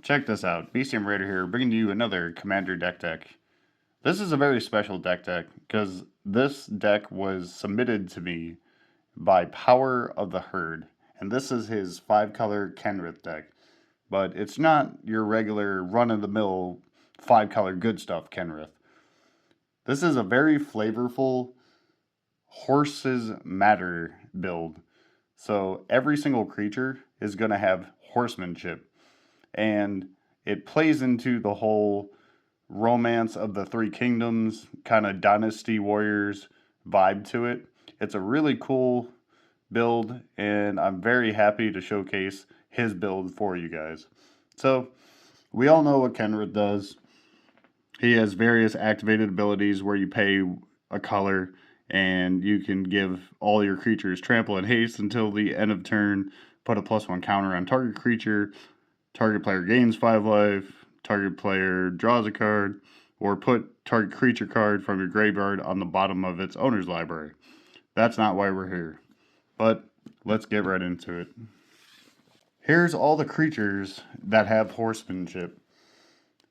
Check this out, Bestium Raider here, bringing you another Commander deck. This is a very special deck because this deck was submitted to me by Power of the Herd, and this is his 5-color Kenrith deck. But it's not your regular run-of-the-mill 5-color good stuff Kenrith. This is a very flavorful Horses Matter build. So every single creature is going to have horsemanship. And it plays into the whole romance of the Three Kingdoms, kind of Dynasty Warriors vibe to it. It's a really cool build, and I'm very happy to showcase his build for you guys. So, we all know what Kenrith does. He has various activated abilities where you pay a color, and you can give all your creatures trample and haste until the end of turn, put a +1 counter on target creature, target player gains 5 life, target player draws a card, or put target creature card from your graveyard on the bottom of its owner's library. That's not why we're here. But let's get right into it. Here's all the creatures that have horsemanship.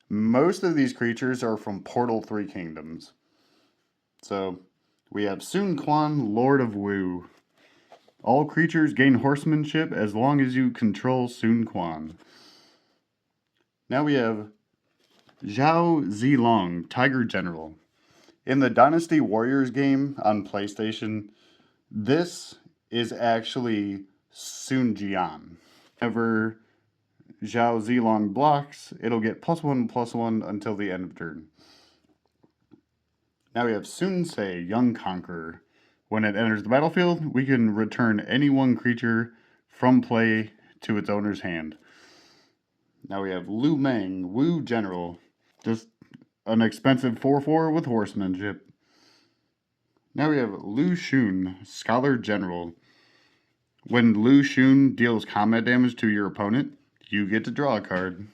Most of these creatures are from Portal 3 Kingdoms. So, we have Sun Quan, Lord of Wu. All creatures gain horsemanship as long as you control Sun Quan. Now we have Zhao Zilong, Tiger General. In the Dynasty Warriors game on PlayStation, this is actually Sun Jian. Whenever Zhao Zilong blocks, it'll get +1/+1 until the end of turn. Now we have Sun Ce, Young Conqueror. When it enters the battlefield, we can return any one creature from play to its owner's hand. Now we have Lu Meng, Wu General. Just an expensive 4/4 with horsemanship. Now we have Lu Xun, Scholar General. When Lu Xun deals combat damage to your opponent, you get to draw a card.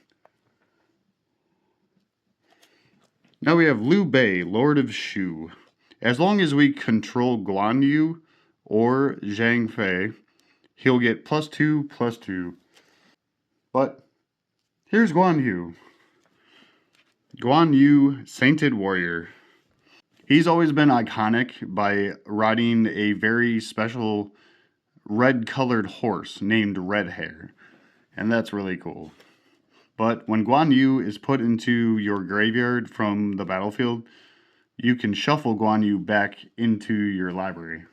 Now we have Liu Bei, Lord of Shu. As long as we control Guan Yu or Zhang Fei, he'll get +2/+2. But here's Guan Yu. Guan Yu, Sainted Warrior. He's always been iconic by riding a very special red-colored horse named Red Hair. And that's really cool. But when Guan Yu is put into your graveyard from the battlefield, you can shuffle Guan Yu back into your library.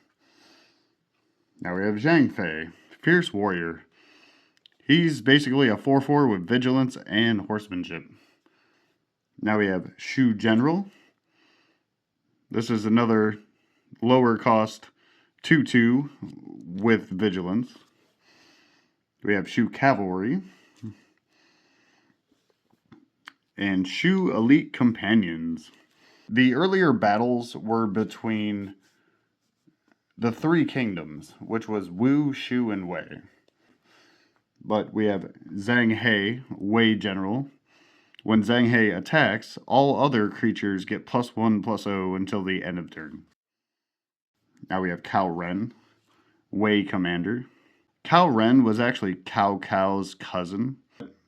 Now we have Zhang Fei, Fierce Warrior. He's basically a 4/4 with vigilance and horsemanship. Now we have Shu General. This is another lower cost 2/2 with vigilance. We have Shu Cavalry. And Shu Elite Companions. The earlier battles were between the Three Kingdoms, which was Wu, Shu, and Wei. But we have Zhang He, Wei General. When Zhang He attacks, all other creatures get +1/+0 until the end of turn. Now we have Cao Ren, Wei Commander. Cao Ren was actually Cao Cao's cousin.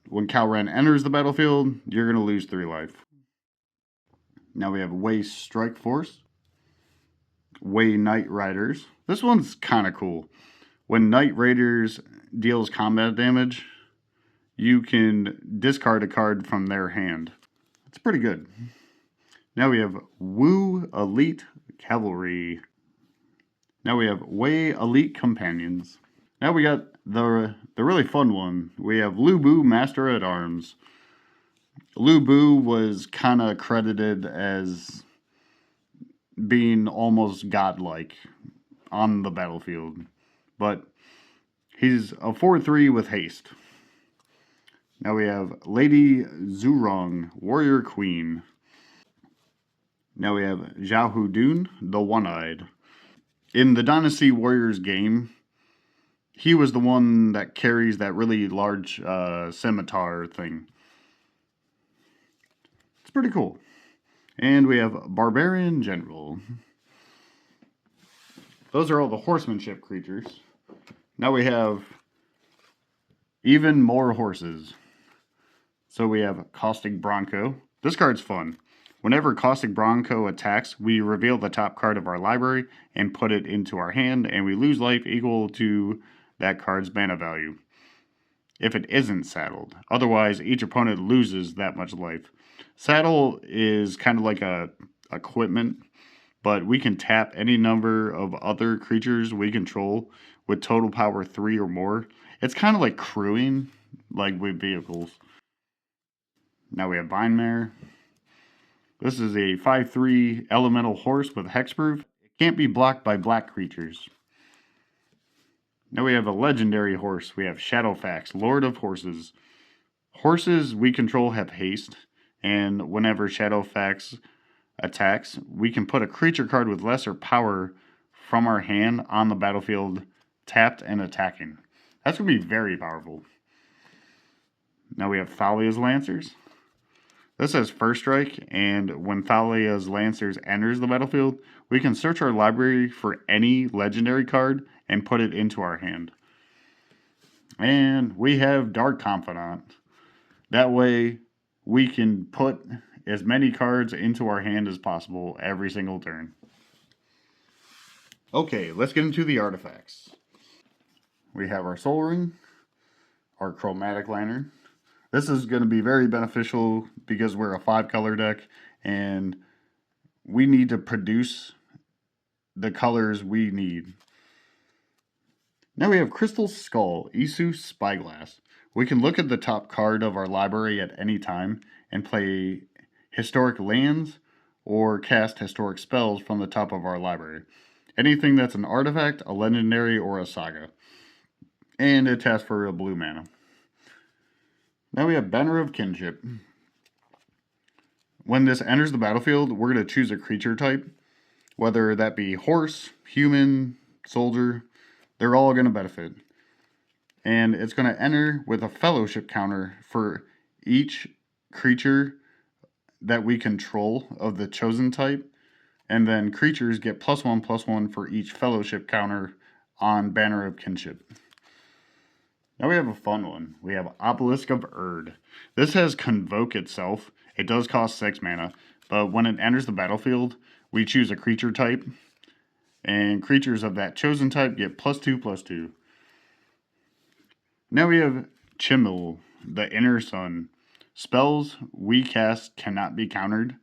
When Cao Ren enters the battlefield, you're going to lose 3 life. Now we have Wei Strike Force, Wei Knight Riders. This one's kind of cool. When Knight Raiders deals combat damage, you can discard a card from their hand. It's pretty good. Now we have Wu Elite Cavalry. Now we have Wei Elite Companions. Now we got the really fun one. We have Lu Bu, Master at Arms. Lu Bu was kind of credited as being almost godlike on the battlefield. But he's a 4/3 with haste. Now we have Lady Zurong, Warrior Queen. Now we have Zhao Hudun, the One-Eyed. In the Dynasty Warriors game, he was the one that carries that really large scimitar thing. It's pretty cool. And we have Barbarian General. Those are all the horsemanship creatures. Now we have even more horses. So we have Caustic Bronco. This card's fun. Whenever Caustic Bronco attacks, we reveal the top card of our library and put it into our hand, and we lose life equal to that card's mana value if it isn't saddled. Otherwise, each opponent loses that much life. Saddle is kind of like a equipment, but we can tap any number of other creatures we control with total power 3 or more. It's kind of like crewing, like with vehicles. Now we have Vine Mare. This is a 5/3 elemental horse with hexproof. It can't be blocked by black creatures. Now we have a legendary horse. We have Shadowfax, Lord of Horses. Horses we control have haste, and whenever Shadowfax attacks, we can put a creature card with lesser power from our hand on the battlefield, tapped and attacking. That's going to be very powerful. Now we have Thalia's Lancers. This has first strike, and when Thalia's Lancers enters the battlefield, we can search our library for any legendary card and put it into our hand. And we have Dark Confidant. That way, we can put as many cards into our hand as possible every single turn. Okay, let's get into the artifacts. We have our Soul Ring, our Chromatic Lantern. This is going to be very beneficial because we're a 5-color deck and we need to produce the colors we need. Now we have Crystal Skull, Isu Spyglass. We can look at the top card of our library at any time and play historic lands or cast historic spells from the top of our library. Anything that's an artifact, a legendary, or a saga. And it asks for a blue mana. Now we have Banner of Kinship. When this enters the battlefield, we're going to choose a creature type, whether that be horse, human, soldier. They're all going to benefit. And it's going to enter with a fellowship counter for each creature that we control of the chosen type. And then creatures get +1/+1 for each fellowship counter on Banner of Kinship. Now we have a fun one. We have Obelisk of Erd. This has Convoke itself. It does cost 6 mana, but when it enters the battlefield, we choose a creature type, and creatures of that chosen type get +2/+2. Now we have Chimil, the Inner Sun. Spells we cast cannot be countered,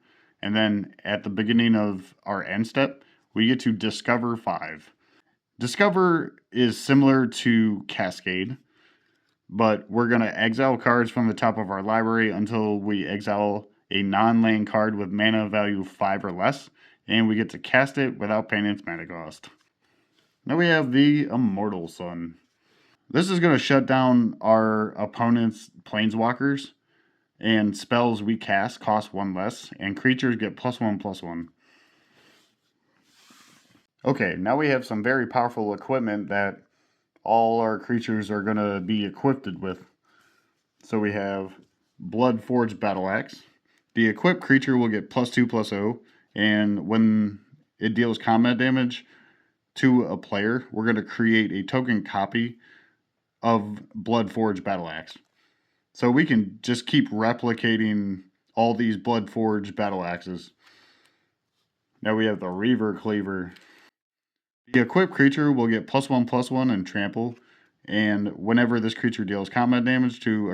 and then at the beginning of our end step, we get to discover 5. Discover is similar to Cascade, but we're going to exile cards from the top of our library until we exile a non-land card with mana value 5 or less, and we get to cast it without paying its mana cost. Now we have the Immortal Sun. This is going to shut down our opponent's planeswalkers, and spells we cast cost 1 less, and creatures get +1/+1. Okay, now we have some very powerful equipment that all our creatures are going to be equipped with. So we have Bloodforged Battle Axe. The equipped creature will get +2/+0, and when it deals combat damage to a player, we're going to create a token copy of Bloodforged Battle Axe. So we can just keep replicating all these Bloodforged Battle Axes. Now we have the Reaver Cleaver. The equipped creature will get +1/+1 and trample, and whenever this creature deals combat damage to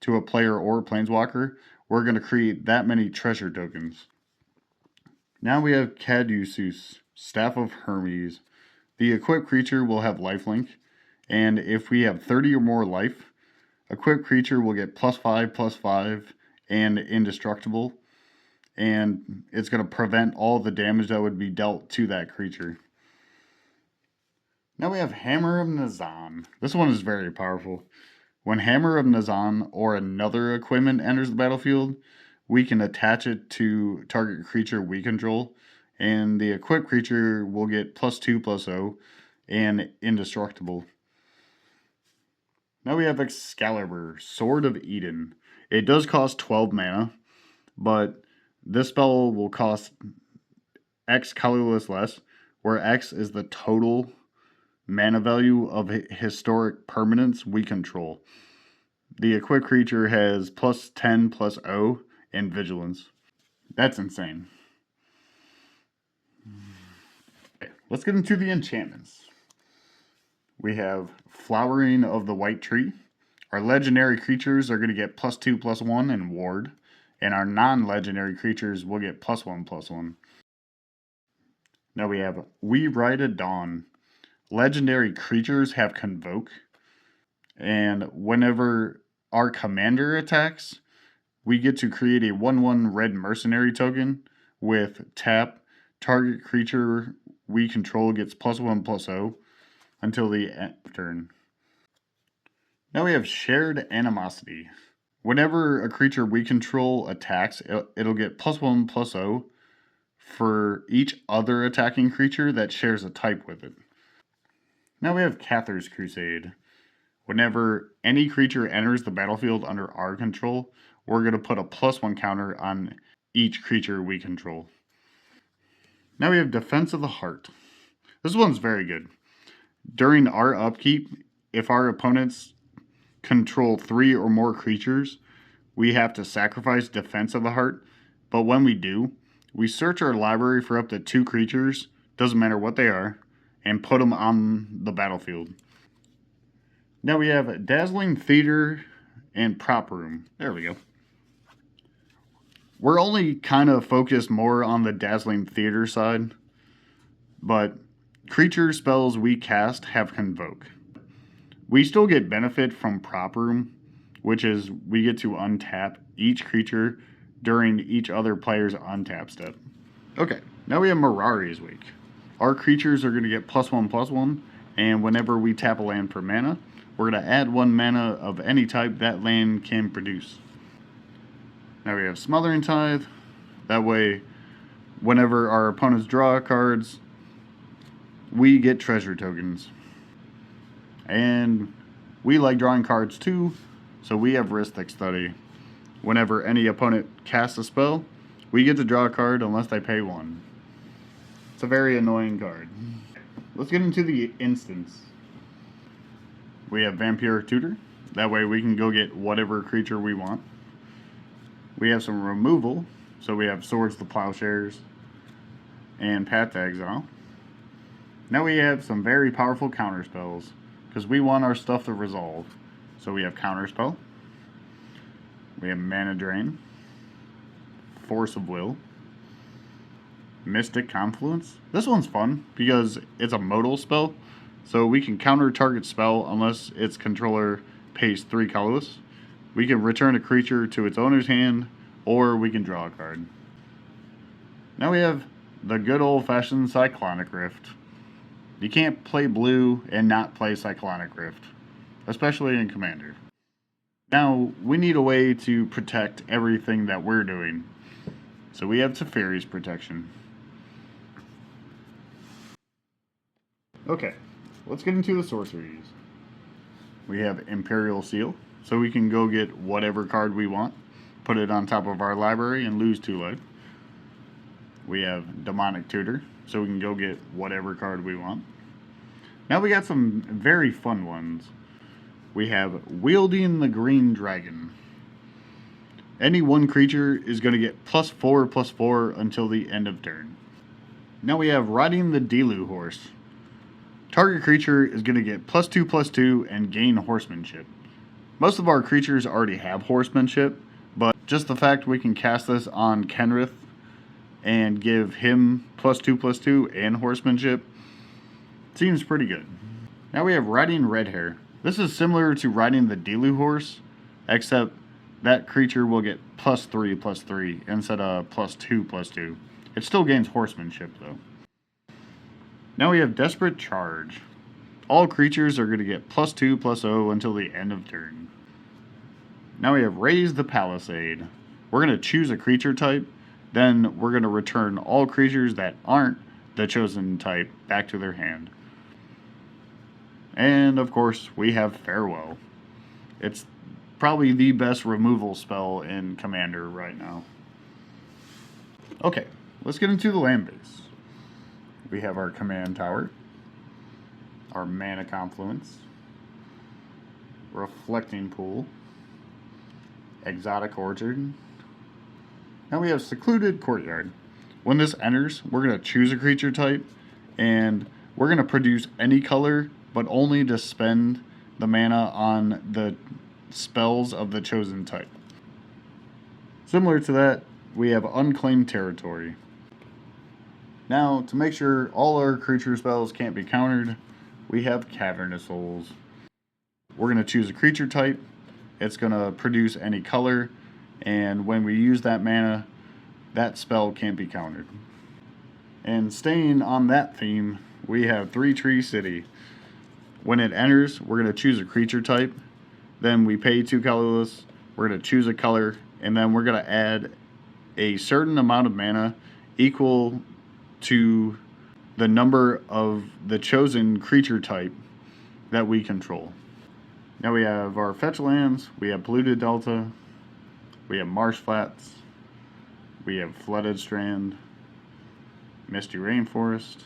a player or a planeswalker, we're going to create that many treasure tokens. Now we have Caduceus, Staff of Hermes. The equipped creature will have lifelink, and if we have 30 or more life, equipped creature will get +5/+5 and indestructible, and it's going to prevent all the damage that would be dealt to that creature. Now we have Hammer of Nazan. This one is very powerful. When Hammer of Nazan or another equipment enters the battlefield, we can attach it to target creature we control, and the equipped creature will get +2/+0 and indestructible. Now we have Excalibur, Sword of Eden. It does cost 12 mana, but this spell will cost X colorless less, where X is the total mana value of historic permanents we control. the equipped creature has plus 10 plus O in vigilance. That's insane. Okay, let's get into the enchantments. We have Flowering of the White Tree. Our legendary creatures are going to get +2/+1 and Ward, and our non-legendary creatures will get +1/+1. Now we have We Ride at Dawn. Legendary creatures have Convoke, and whenever our commander attacks, we get to create a 1/1 red mercenary token with tap. Target creature we control gets +1/+0 until the end of turn. Now we have Shared Animosity. Whenever a creature we control attacks, it'll get +1/+0 for each other attacking creature that shares a type with it. Now we have Cather's Crusade. Whenever any creature enters the battlefield under our control, we're going to put a +1 counter on each creature we control. Now we have Defense of the Heart. This one's very good. During our upkeep, if our opponents control 3 or more creatures, we have to sacrifice Defense of the Heart. But when we do, we search our library for up to 2 creatures, doesn't matter what they are, and put them on the battlefield. Now we have Dazzling Theater and Prop Room. There we go. We're only kind of focused more on the Dazzling Theater side, but creature spells we cast have Convoke. We still get benefit from Prop Room, which is we get to untap each creature during each other player's untap step. Okay, now we have Mirari's Wake. Our creatures are going to get +1/+1, and whenever we tap a land for mana, we're going to add 1 mana of any type that land can produce. Now we have Smothering Tithe. That way, whenever our opponents draw cards, we get treasure tokens. And we like drawing cards too, so we have Rhystic Study. Whenever any opponent casts a spell, we get to draw a card unless they pay 1. It's a very annoying card. Let's get into the instants. We have Vampiric Tutor. That way we can go get whatever creature we want. We have some removal. So we have Swords to Plowshares and Path to Exile. Now we have some very powerful counter spells because we want our stuff to resolve. So we have Counterspell. We have Mana Drain. Force of Will. Mystic Confluence. This one's fun because it's a modal spell, so we can counter target spell unless its controller pays 3 colorless. We can return a creature to its owner's hand, or we can draw a card. Now we have the good old-fashioned Cyclonic Rift. You can't play blue and not play Cyclonic Rift, especially in Commander. Now, we need a way to protect everything that we're doing. So we have Teferi's Protection. Okay, let's get into the sorceries. We have Imperial Seal, so we can go get whatever card we want, put it on top of our library, and lose 2 life. We have Demonic Tutor, so we can go get whatever card we want. Now we got some very fun ones. We have Wielding the Green Dragon. Any one creature is going to get +4/+4 until the end of turn. Now we have Riding the Delu Horse. Target creature is going to get +2/+2 and gain horsemanship. Most of our creatures already have horsemanship, but just the fact we can cast this on Kenrith and give him +2/+2 and horsemanship seems pretty good. Now we have Riding Red Hair. This is similar to Riding the Delu Horse, except that creature will get +3/+3 instead of +2/+2. It still gains horsemanship though. Now we have Desperate Charge. All creatures are going to get +2/+0 until the end of turn. Now we have Raise the Palisade. We're going to choose a creature type, then we're going to return all creatures that aren't the chosen type back to their hand. And of course, we have Farewell. It's probably the best removal spell in Commander right now. Okay, let's get into the land base. We have our Command Tower, our Mana Confluence, Reflecting Pool, Exotic Orchard. Now we have Secluded Courtyard. When this enters, we're going to choose a creature type, and we're going to produce any color, but only to spend the mana on the spells of the chosen type. Similar to that, we have Unclaimed Territory. Now, to make sure all our creature spells can't be countered, we have Cavernous Souls. We're going to choose a creature type. It's going to produce any color, and when we use that mana, that spell can't be countered. And staying on that theme, we have Three Tree City. When it enters, we're going to choose a creature type. Then we pay 2 colorless. We're going to choose a color, and then we're going to add a certain amount of mana equal to the number of the chosen creature type that we control. Now we have our fetch lands. We have Polluted Delta. We have Marsh Flats. We have Flooded Strand, Misty Rainforest,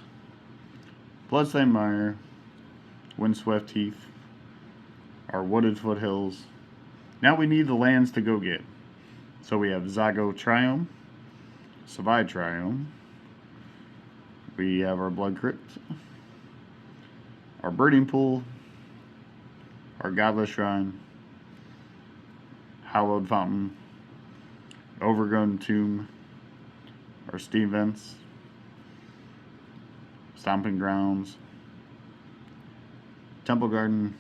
Bloodstained Mire, Windswept Heath, our Wooded Foothills. Now we need the lands to go get. So we have Zago Triome, Savai Triome, we have our Blood Crypt, our Birding Pool, our Godless Shrine, Hallowed Fountain, Overgrown Tomb, our Steam Vents, Stomping Grounds, Temple Garden,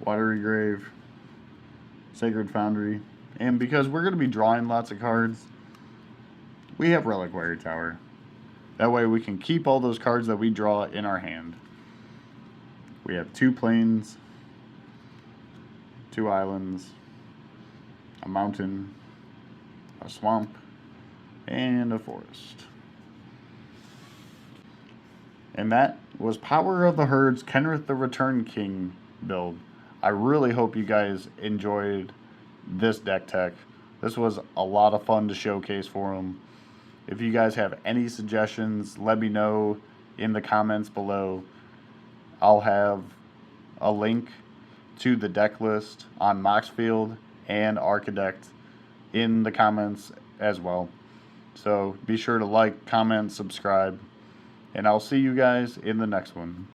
Watery Grave, Sacred Foundry, and because we're going to be drawing lots of cards, we have Reliquary Tower. That way we can keep all those cards that we draw in our hand. We have 2 plains, 2 islands, a mountain, a swamp, and a forest. And that was Power of the Herd's Kenrith the Return King build. I really hope you guys enjoyed this deck tech. This was a lot of fun to showcase for them. If you guys have any suggestions, let me know in the comments below. I'll have a link to the deck list on Moxfield and Architect in the comments as well. So be sure to like, comment, subscribe, and I'll see you guys in the next one.